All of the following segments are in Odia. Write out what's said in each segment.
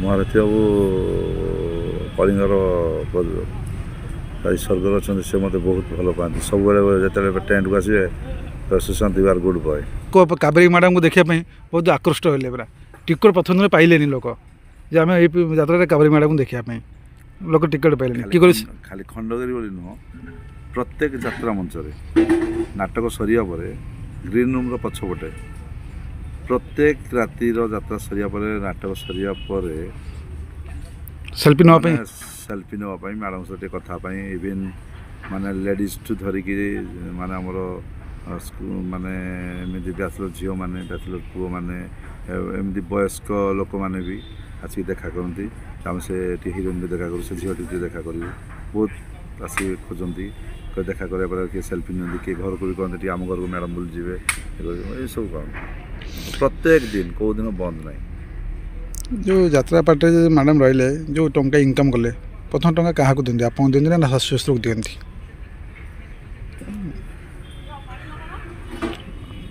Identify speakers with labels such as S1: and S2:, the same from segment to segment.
S1: ମହାରଥୀ ବାବୁ କଳିଙ୍ଗର ସ୍ୱର୍ଗରେ ଅଛନ୍ତି। ସେ ମୋତେ ବହୁତ ଭଲ ପାଆନ୍ତି। ସବୁବେଳେ ଯେତେବେଳେ ଟେଣ୍ଟକୁ ଆସିବେ ପ୍ରସେସନ୍ ଦିବାର ଗୁଡ୍ ବୟ।
S2: କାବେରୀ ମ୍ୟାଡ଼ାମକୁ ଦେଖିବା ପାଇଁ ବହୁତ ଆକୃଷ୍ଟ ହେଲେ ପୁରା। ଟିକଟ ପ୍ରଥମ ଦିନ ପାଇଲେନି ଲୋକ ଯେ ଆମେ ଏଇ ଯାତ୍ରାରେ କାବେରୀ ମ୍ୟାଡ଼ାମକୁ ଦେଖିବା ପାଇଁ ଲୋକ ଟିକଟ ପାଇଲେନି। କି କରି
S1: ଖାଲି ଖଣ୍ଡଗିରି ବୋଲି ନୁହଁ, ପ୍ରତ୍ୟେକ ଯାତ୍ରା ମଞ୍ଚରେ ନାଟକ ସରିବା ପରେ ଗ୍ରୀନ୍ ରୁମ୍ର ପଛପଟେ ପ୍ରତ୍ୟେକ ରାତିର ଯାତ୍ରା ସରିବା ପରେ ନାଟକ ସରିବା ପରେ
S2: ସେଲ୍ଫି ନେବା ପାଇଁ
S1: ମ୍ୟାଡ଼ାମ ସହିତ କଥା ପାଇଁ ଇଭିନ୍ ମାନେ ଲେଡ଼ିଜ୍ଠୁ ଧରିକି ମାନେ ଆମର ମାନେ ଏମିତି ବ୍ୟାଚଲର ଝିଅମାନେ ବ୍ୟାଚଲର ପୁଅମାନେ ଏମିତି ବୟସ୍କ ଲୋକମାନେ ବି ଆସିକି ଦେଖା କରନ୍ତି। ଆମେ ସେଠି ହିରୋଇନ୍କୁ ଦେଖା କରୁ, ସେ ଝିଅଟି ଦେଖା କରିବୁ, ବହୁତ ଆସିକି ଖୋଜନ୍ତି। ଦେଖା କରିବା ପରେ କିଏ ସେଲ୍ଫି ନିଅନ୍ତି, କିଏ ଘରକୁ ବି କହନ୍ତି ଟିକେ ଆମ ଘରକୁ ମ୍ୟାଡ଼ାମ ବୁଲି ଯିବେ, ଏସବୁ କରନ୍ତି ପ୍ରତ୍ୟେକ ଦିନ, କେଉଁ ଦିନ ବନ୍ଦ ନାହିଁ।
S2: ଯେଉଁ ଯାତ୍ରା ପାର୍ଟିରେ ମ୍ୟାଡ଼ାମ ରହିଲେ ଯେଉଁ ଟଙ୍କା ଇନକମ୍ କଲେ ପ୍ରଥମ ଟଙ୍କା କାହାକୁ ଦିଅନ୍ତି? ଆପଣଙ୍କୁ ଦିଅନ୍ତି ନା ଶାଶୁ ଶ୍ୱଶୁରକୁ ଦିଅନ୍ତି?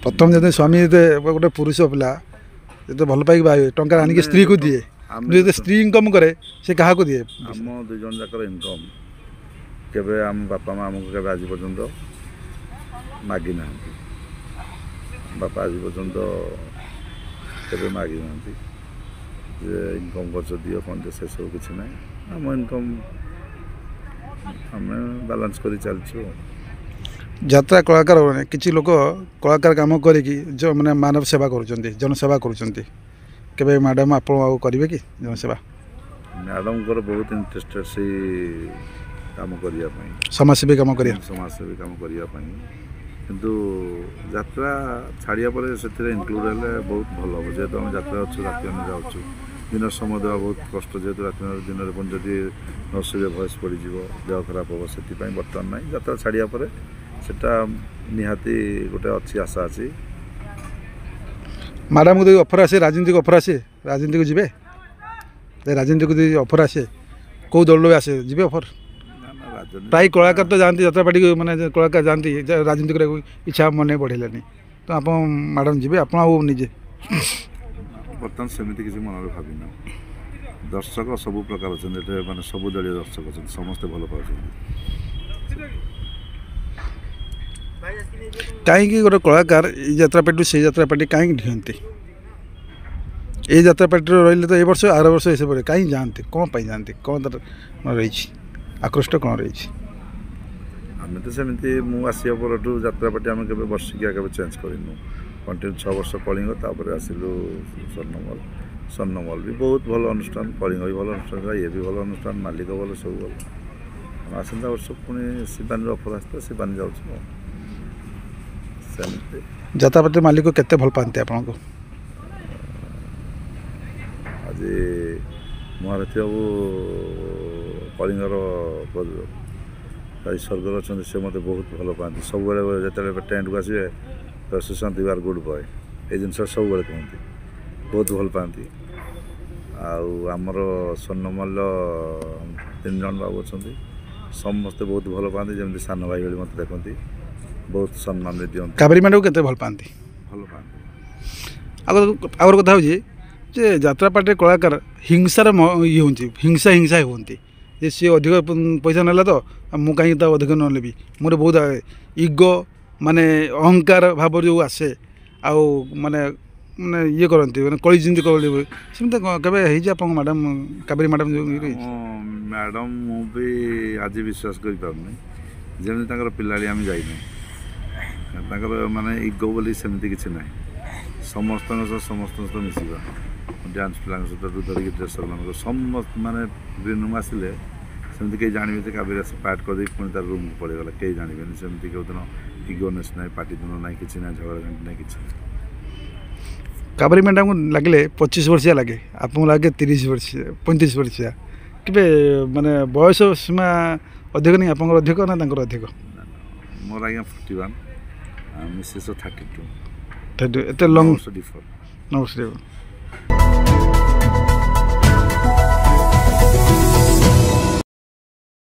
S2: ପ୍ରଥମ ଯେତେ ସ୍ୱାମୀ ଯେତେ ଗୋଟେ ପୁରୁଷ ପିଲା ଯେତେ ଭଲ ପାଇକି ବାହା ଟଙ୍କା ଆଣିକି ସ୍ତ୍ରୀକୁ ଦିଏ, ଯେତେ ସ୍ତ୍ରୀ ଇନକମ୍ କରେ ସେ କାହାକୁ ଦିଏ?
S1: ଆମ ଦୁଇ ଜଣ ଯାକର ଇନକମ୍ କେବେ ଆମ ବାପା ମା ଆମକୁ କେବେ ଆଜି ପର୍ଯ୍ୟନ୍ତ ମାଗି ନାହାନ୍ତି। ବାପା ଆଜି ପର୍ଯ୍ୟନ୍ତ କେବେ ମାଗି ନାହାନ୍ତି ଯେ ଇନକମ୍ ଖର୍ଚ୍ଚ ଦିଅ କ'ଣ ଦିଅ, ସେସବୁ କିଛି ନାହିଁ। ଆମ ଇନକମ୍ ଆମେ ବାଲାନ୍ସ କରି ଚାଲିଛୁ।
S2: ଯାତ୍ରା କଳାକାର କିଛି ଲୋକ କଳାକାର କାମ କରିକି ମାନେ ମାନବ ସେବା କରୁଛନ୍ତି, ଜନସେବା କରୁଛନ୍ତି। କେବେ ମ୍ୟାଡ଼ାମ ଆପଣ ଆଉ କରିବେ କି ଜନସେବା?
S1: ମ୍ୟାଡ଼ାମଙ୍କର ବହୁତ ଇଣ୍ଟରେଷ୍ଟେଡ଼ ସେଇ କାମ କରିବା ପାଇଁ,
S2: ସମାଜସେବୀ କାମ
S1: କରିବା ପାଇଁ। କିନ୍ତୁ ଯାତ୍ରା ଛାଡ଼ିବା ପରେ ସେଥିରେ ଇନକ୍ଲୁଡ଼ ହେଲେ ବହୁତ ଭଲ ହେବ। ଯେହେତୁ ଆମେ ଯାତ୍ରା ଅଛୁ, ରାତି ଆମେ ଯାଉଛୁ, ଦିନ ସମୟ ଦେବା ବହୁତ କଷ୍ଟ। ଯେହେତୁ ରାତି ଦିନରେ ପୁଣି ଯଦି ନଶୋଇବେ ଭଏସ୍ ପଡ଼ିଯିବ, ଦେହ ଖରାପ ହେବ। ସେଥିପାଇଁ ବର୍ତ୍ତମାନ ନାହିଁ, ଯାତ୍ରା ଛାଡ଼ିବା ପରେ ସେଟା ନିହାତି ଗୋଟେ ଅଛି, ଆଶା ଅଛି।
S2: ମ୍ୟାଡ଼ାମକୁ ଯଦି ଅଫର୍ ଆସେ, ରାଜନୀତିକ ଅଫର୍ ଆସେ, ରାଜନୀତିକୁ ଯିବେ? ରାଜନୀତିକୁ ଯଦି ଅଫର୍ ଆସେ, କେଉଁ ଦଳରୁ ଆସେ, ଯିବେ ଅଫର୍? ପ୍ରାୟ କଳାକାର ତ ଯାଆନ୍ତି ଯାତ୍ରା ପାର୍ଟିକୁ, ମାନେ କଳାକାର ଯାଆନ୍ତି ରାଜନୀତି କରିବାକୁ ଇଚ୍ଛା ମନେ ବଢ଼ିଲାନି, ତ ଆପଣ ମ୍ୟାଡ଼ାମ ଯିବେ ଆପଣ ଆଉ ନିଜେ?
S1: ବର୍ତ୍ତମାନ ସେମିତି କିଛି ମନରେ ଭାବିନାହୁଁ। ଦର୍ଶକ ସବୁ ପ୍ରକାର ଅଛନ୍ତି ଏଠି, ମାନେ ସବୁ ଦଳୀୟ ଦର୍ଶକ ଅଛନ୍ତି, ସମସ୍ତେ ଭଲ ପାଉଛନ୍ତି।
S2: କାହିଁକି ଗୋଟେ କଳାକାର ଏଇ ଯାତ୍ରା ପାର୍ଟିରୁ ସେଇ ଯାତ୍ରା ପାର୍ଟି କାହିଁକି ଢିଅନ୍ତି? ଏଇ ଯାତ୍ରା ପାର୍ଟିରେ ରହିଲେ ତ ଏ ବର୍ଷ ଆର ବର୍ଷ ଏସବୁ କାହିଁକି ଯାଆନ୍ତି? କ'ଣ ପାଇଁ ଯାଆନ୍ତି? କ'ଣ ତାର ରହିଛି ଆକୃଷ୍ଟ କ'ଣ ରହିଛି?
S1: ଆମେ ତ ସେମିତି, ମୁଁ ଆସିବା ପରଠୁ ଯାତ୍ରା ପାର୍ଟି ଆମେ କେବେ ବର୍ଷିକିଆ କେବେ ଚେଞ୍ଜ କରିନୁ। କଣ୍ଟିନ୍ୟୁ 6 ବର୍ଷ କଳିଙ୍ଗ, ତାପରେ ଆସିଲୁ ସ୍ୱର୍ଣ୍ଣମହଲ। ସ୍ୱର୍ଣ୍ଣମହଲ ବି ବହୁତ ଭଲ ଅନୁଷ୍ଠାନ, କଳିଙ୍ଗ ବି ଭଲ ଅନୁଷ୍ଠାନ, ଇଏ ବି ଭଲ ଅନୁଷ୍ଠାନ, ମାଲିକ ଭଲ, ସବୁ ଭଲ। ଆସନ୍ତା ବର୍ଷ ପୁଣି ଶିବାନୀର ଅଫର୍ ଆସିଥିଲା, ଶିବାନୀ ଯାଉଛୁ। ସେମିତି
S2: ଯାତ୍ରା ପାର୍ଟି ମାଲିକ କେତେ ଭଲ ପାଆନ୍ତି ଆପଣଙ୍କୁ?
S1: ଆଜି ମହାରଥୀ ବାବୁ କଳିଙ୍ଗର ସ୍ୱର୍ଗରେ ଅଛନ୍ତି। ସେ ମୋତେ ବହୁତ ଭଲ ପାଆନ୍ତି। ସବୁବେଳେ ଯେତେବେଳେ ଟେଣ୍ଟକୁ ଆସିବେ ପ୍ରସେସନ୍ ଦିବାର ଗୁଡ୍ ବୟ, ଏଇ ଜିନିଷ ସବୁବେଳେ କୁହନ୍ତି, ବହୁତ ଭଲ ପାଆନ୍ତି। ଆଉ ଆମର ସ୍ୱର୍ଣ୍ଣମହଲ 3 ଜଣ ବାବୁ ଅଛନ୍ତି, ସମସ୍ତେ ବହୁତ ଭଲ ପାଆନ୍ତି, ଯେମିତି ସାନ ଭାଇ ଭଳି ମୋତେ ଦେଖନ୍ତି, ବହୁତ ସମ୍ମାନ ଦିଅନ୍ତି।
S2: କାବେରୀ ମ୍ୟାଡ଼ାମକୁ କେତେ ଭଲ ପାଆନ୍ତି?
S1: ଭଲ ପାଆନ୍ତି।
S2: ଆଉ କଥା ହେଉଛି ଯେ ଯାତ୍ରା ପାର୍ଟିରେ କଳାକାର ହିଂସାର ଇଏ ହେଉଛି, ହିଂସା ହୁଅନ୍ତି ଯେ ସିଏ ଅଧିକ ପଇସା ନେଲା ତ ମୁଁ କାହିଁକି ତା ଅଧିକ ନ ନେବି। ମୋର ବହୁତ ଇଗୋ, ମାନେ ଅହଙ୍କାର ଭାବ ଯେଉଁ ଆସେ, ଆଉ ମାନେ ମାନେ ଇଏ କରନ୍ତି, ମାନେ କଳି ଯେମିତି କଳି ହୁଏ, ସେମିତି କେବେ ହେଇଛି ଆପଣଙ୍କ ମ୍ୟାଡ଼ାମ କାବେରୀ ମ୍ୟାଡ଼ାମ ଯେଉଁ
S1: ମ୍ୟାଡ଼ାମ ମୁଁ ବି ଆଜି ବିଶ୍ୱାସ କରିପାରୁନି ଯେମିତି ତାଙ୍କର ପିଲାଳି ଆମେ ଯାଇନୁ। ତାଙ୍କର ମାନେ ଇଗୋ ବୋଲି ସେମିତି କିଛି ନାହିଁ। ସମସ୍ତଙ୍କ ସହିତ ମିଶିବା, ଡ୍ୟାନ୍ସ ପିଲାଙ୍କ ସହିତ ଧରିକି ଡ୍ରେସରମାନଙ୍କ ସମସ୍ତ ମାନେ ଗ୍ରୀନ୍ ରୁମ୍ ଆସିଲେ ସେମିତି କେହି ଜାଣିବେ ଯେ କାବେରୀ ଆସି ପାର୍ଟ କରିଦେଇକି ପୁଣି ତାର ରୁମ୍କୁ ପଳେଇଗଲା, କେହି ଜାଣିବେନି। ସେମିତି କେଉଁଦିନ ଇଗୋନେସ୍ ନାହିଁ, ପାଟିତୁଣ୍ଡ ନାହିଁ, କିଛି ନାହିଁ, ଝଗଡ଼ା ଝାଣ୍ଟି ନାହିଁ, କିଛି ନାହିଁ।
S2: କାବେରୀ ମ୍ୟାଡ଼ାମକୁ ଲାଗିଲେ 25 ବର୍ଷିଆ ଲାଗେ, ଆପଣଙ୍କୁ ଲାଗେ 30 ବର୍ଷିଆ 35 ବର୍ଷିଆ। କେବେ ମାନେ ବୟସ ସୀମା ଅଧିକ ନାହିଁ, ଆପଣଙ୍କର ଅଧିକ ନା ତାଙ୍କର ଅଧିକ?
S1: ମୋର ଆଜ୍ଞା 41, ମିସେସ୍ 32।
S2: ଏତେ ଲଙ୍ଗ
S1: ଡିଫର।
S2: ନମସ୍କାର।